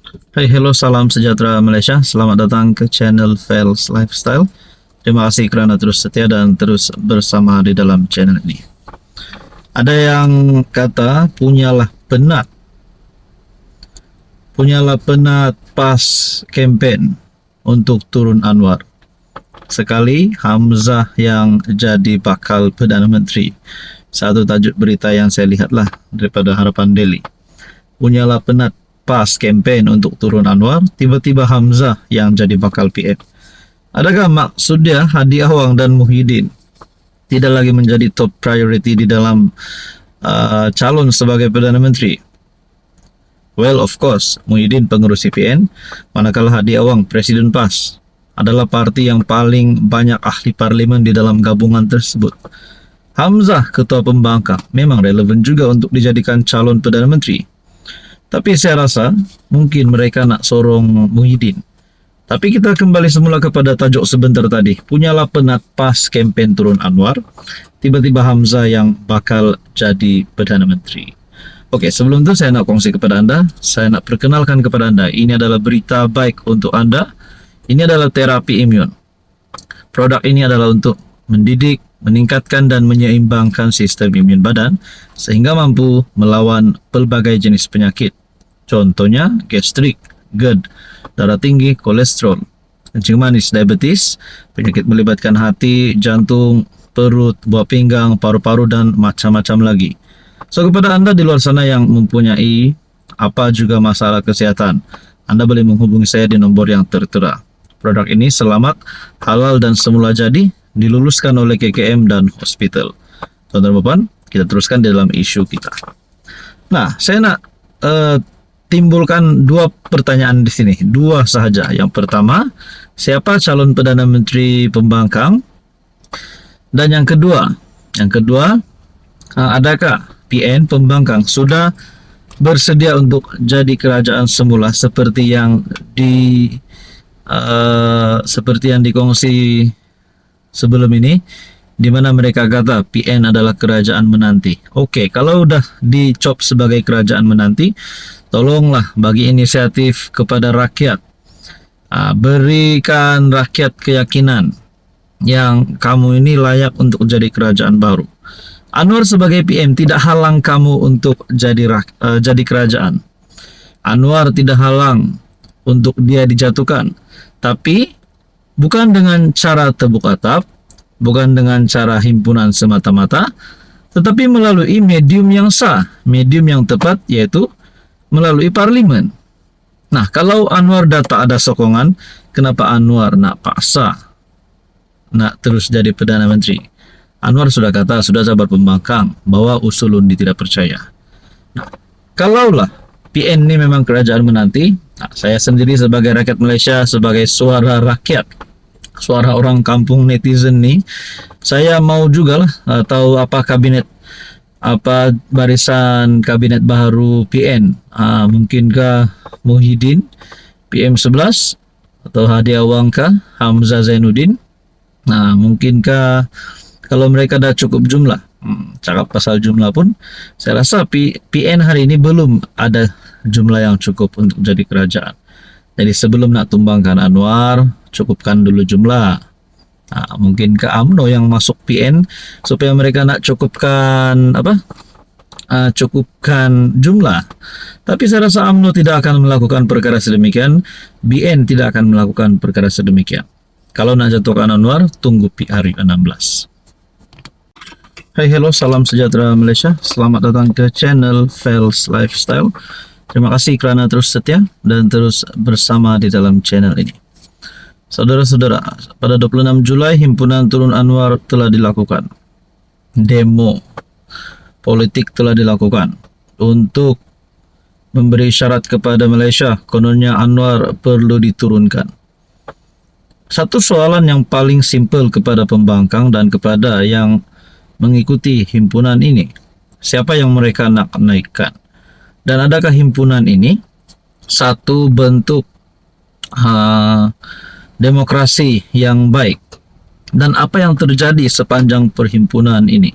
Hai, hello, salam sejahtera Malaysia. Selamat datang ke channel Fels Lifestyle. Terima kasih kerana terus setia dan terus bersama di dalam channel ini. Ada yang kata punyalah penat pas kempen untuk turun Anwar. Sekali Hamzah yang jadi bakal Perdana Menteri. Satu tajuk berita yang saya lihatlah daripada Harapan Daily. Punyalah penat pas kempen untuk turun Anwar, tiba-tiba Hamzah yang jadi bakal PM. Adakah maksudnya Hadi Awang dan Muhyiddin tidak lagi menjadi top priority di dalam calon sebagai Perdana Menteri? Well, of course, Muhyiddin pengurus CPN, manakala Hadi Awang Presiden PAS adalah parti yang paling banyak ahli parlimen di dalam gabungan tersebut. Hamzah, ketua pembangkang, memang relevan juga untuk dijadikan calon Perdana Menteri. Tapi saya rasa mungkin mereka nak sorong Muhyiddin. Tapi kita kembali semula kepada tajuk sebentar tadi. Punyalah penat pas kempen turun Anwar, tiba-tiba Hamzah yang bakal jadi Perdana Menteri. Oke, sebelum itu saya nak kongsi kepada anda, saya nak perkenalkan kepada anda, ini adalah berita baik untuk anda. Ini adalah terapi imun. Produk ini adalah untuk mendidik, meningkatkan dan menyeimbangkan sistem imun badan sehingga mampu melawan pelbagai jenis penyakit. Contohnya gastrik, GERD, darah tinggi, kolesterol, kencing manis, diabetes, penyakit melibatkan hati, jantung, perut, buah pinggang, paru-paru dan macam-macam lagi. So kepada anda di luar sana yang mempunyai apa juga masalah kesehatan, anda boleh menghubungi saya di nombor yang tertera. Produk ini selamat, halal dan semula jadi, diluluskan oleh KKM dan hospital. Tuan-tuan dan puan, kita teruskan dalam isu kita. Nah, saya nak timbulkan dua pertanyaan di sini, dua sahaja. Yang pertama, siapa calon Perdana Menteri pembangkang? Dan yang kedua, adakah PN pembangkang sudah bersedia untuk jadi kerajaan semula seperti yang dikongsi sebelum ini, di mana mereka kata PN adalah kerajaan menanti. Oke, kalau udah dicop sebagai kerajaan menanti, tolonglah bagi inisiatif kepada rakyat. Berikan rakyat keyakinan yang kamu ini layak untuk jadi kerajaan baru. Anwar sebagai PM tidak halang kamu untuk jadi kerajaan. Anwar tidak halang untuk dia dijatuhkan. Tapi bukan dengan cara tebuk atap, bukan dengan cara himpunan semata-mata, tetapi melalui medium yang sah, medium yang tepat, yaitu melalui parlimen. Nah, kalau Anwar dah tak ada sokongan, kenapa Anwar nak paksa nak terus jadi Perdana Menteri? Anwar sudah kata, sudah sabar pembangkang, bahwa usul undi tidak percaya. Nah, kalaulah PN ini memang kerajaan menanti, nah, saya sendiri sebagai rakyat Malaysia, sebagai suara rakyat, suara orang kampung netizen nih, saya mau juga lah tahu apa barisan kabinet baru PN. Mungkinkah Muhyiddin PM11 atau Hadi Awang kah, Hamzah Zainuddin? Nah, mungkinkah kalau mereka dah cukup jumlah? Cakap pasal jumlah pun, saya rasa PN hari ini belum ada jumlah yang cukup untuk jadi kerajaan. Jadi sebelum nak tumbangkan Anwar, cukupkan dulu jumlah. Mungkin ke UMNO yang masuk PN supaya mereka nak cukupkan jumlah. Tapi saya rasa UMNO tidak akan melakukan perkara sedemikian, BN tidak akan melakukan perkara sedemikian. Kalau nak jatuhkan Anwar, tunggu hari 16. Hai, hello, salam sejahtera Malaysia. Selamat datang ke channel Fels Lifestyle. Terima kasih kerana terus setia dan terus bersama di dalam channel ini. Saudara-saudara, pada 26 Julai himpunan turun Anwar telah dilakukan. Demo politik telah dilakukan untuk memberi syarat kepada Malaysia, kononnya Anwar perlu diturunkan. Satu soalan yang paling simpel kepada pembangkang dan kepada yang mengikuti himpunan ini, siapa yang mereka nak naikkan? Dan adakah himpunan ini satu bentuk demokrasi yang baik? Dan apa yang terjadi sepanjang perhimpunan ini?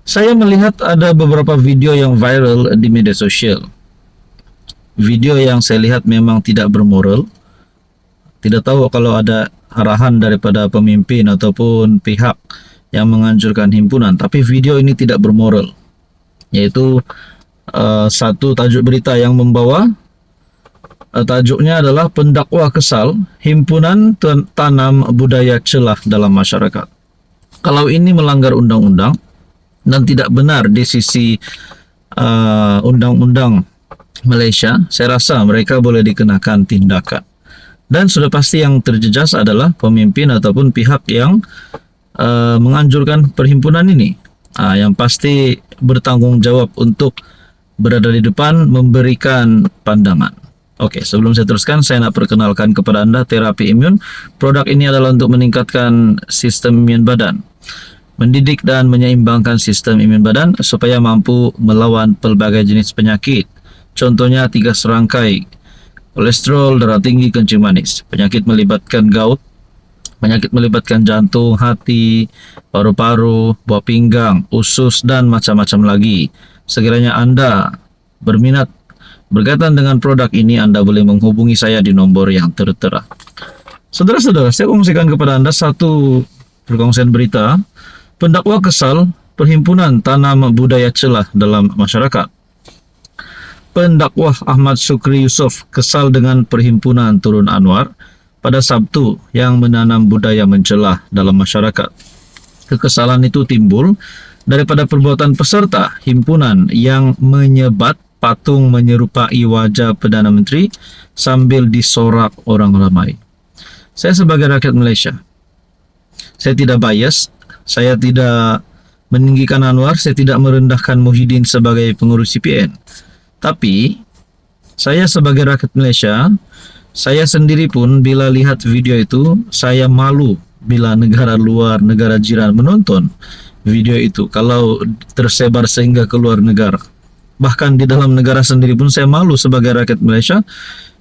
Saya melihat ada beberapa video yang viral di media sosial. video yang saya lihat memang tidak bermoral. Tidak tahu kalau ada arahan daripada pemimpin ataupun pihak yang menganjurkan himpunan, tapi video ini tidak bermoral. Yaitu satu tajuk berita yang membawa tajuknya adalah pendakwa kesal himpunan tanam budaya celah dalam masyarakat. Kalau ini melanggar undang-undang dan tidak benar di sisi undang-undang Malaysia, saya rasa mereka boleh dikenakan tindakan. Dan sudah pasti yang terjejas adalah pemimpin ataupun pihak yang menganjurkan perhimpunan ini, yang pasti bertanggung jawab untuk berada di depan memberikan pandangan. Oke, sebelum saya teruskan, saya nak perkenalkan kepada Anda terapi imun. Produk ini adalah untuk meningkatkan sistem imun badan, mendidik dan menyeimbangkan sistem imun badan supaya mampu melawan pelbagai jenis penyakit. Contohnya 3 serangkai: kolesterol, darah tinggi, kencing manis. Penyakit melibatkan gout, penyakit melibatkan jantung, hati, paru-paru, buah pinggang, usus, dan macam-macam lagi. Sekiranya Anda berminat berkaitan dengan produk ini, Anda boleh menghubungi saya di nomor yang tertera. Saudara-saudara, saya kongsikan kepada Anda satu perkongsian berita. Pendakwa kesal perhimpunan tanam budaya celah dalam masyarakat. Pendakwah Ahmad Sukri Yusof kesal dengan perhimpunan Turun Anwar pada Sabtu yang menanam budaya mencelah dalam masyarakat. Kekesalan itu timbul daripada perbuatan peserta himpunan yang menyebat patung menyerupai wajah Perdana Menteri sambil disorak orang ramai. Saya sebagai rakyat Malaysia, saya tidak bias, saya tidak meninggikan Anwar, saya tidak merendahkan Muhyiddin sebagai pengurus CPN. Tapi saya sebagai rakyat Malaysia, saya sendiri pun bila lihat video itu, saya malu bila negara luar, negara jiran menonton video itu kalau tersebar sehingga ke luar negara. Bahkan di dalam negara sendiri pun saya malu sebagai rakyat Malaysia,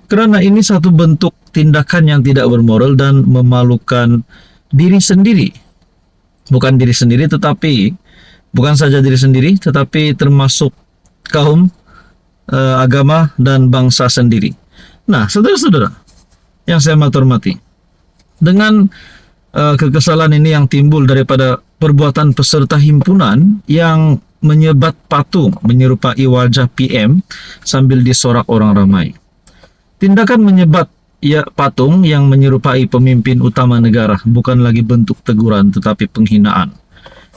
kerana ini satu bentuk tindakan yang tidak bermoral dan memalukan diri sendiri. Bukan diri sendiri tetapi, bukan saja diri sendiri tetapi termasuk kaum, agama dan bangsa sendiri. Nah, saudara-saudara yang saya hormati, dengan kekesalan ini yang timbul daripada perbuatan peserta himpunan yang menyebat patung menyerupai wajah PM sambil disorak orang ramai. Tindakan menyebat patung yang menyerupai pemimpin utama negara bukan lagi bentuk teguran tetapi penghinaan.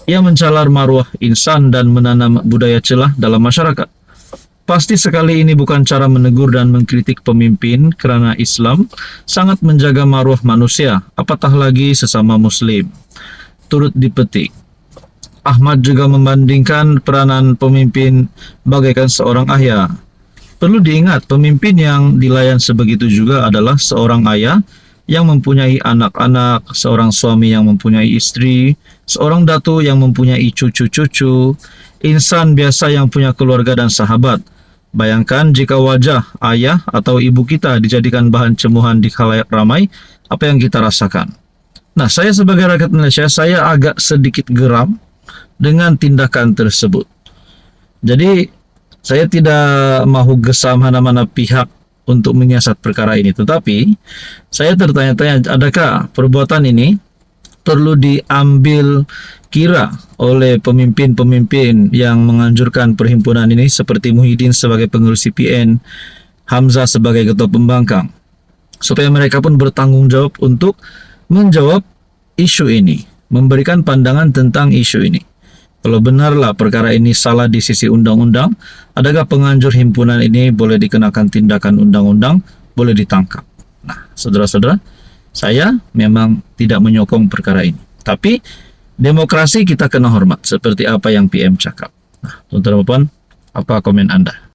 Ia mencalar maruah insan dan menanam budaya celah dalam masyarakat. Pasti sekali ini bukan cara menegur dan mengkritik pemimpin, kerana Islam sangat menjaga maruah manusia, apatah lagi sesama Muslim. Turut dipetik, Ahmad juga membandingkan peranan pemimpin bagaikan seorang ayah. Perlu diingat, pemimpin yang dilayan sebegitu juga adalah seorang ayah yang mempunyai anak-anak, seorang suami yang mempunyai istri, seorang datu yang mempunyai cucu-cucu, insan biasa yang punya keluarga dan sahabat. Bayangkan jika wajah ayah atau ibu kita dijadikan bahan cemuhan di khalayak ramai, apa yang kita rasakan? Nah, saya sebagai rakyat Malaysia, saya agak sedikit geram dengan tindakan tersebut. Jadi, saya tidak mahu gesam mana-mana pihak untuk menyiasat perkara ini. Tetapi, saya tertanya-tanya, adakah perbuatan ini perlu diambil kira oleh pemimpin-pemimpin yang menganjurkan perhimpunan ini seperti Muhyiddin sebagai pengurus CPN, Hamzah sebagai ketua pembangkang, supaya mereka pun bertanggung jawab untuk menjawab isu ini, memberikan pandangan tentang isu ini. Kalau benarlah perkara ini salah di sisi undang-undang, adakah penganjur himpunan ini boleh dikenakan tindakan undang-undang, boleh ditangkap? Nah, saudara-saudara, saya memang tidak menyokong perkara ini. Tapi demokrasi kita kena hormat seperti apa yang PM cakap. Nah, tuan-tuan dan puan, apa komen Anda?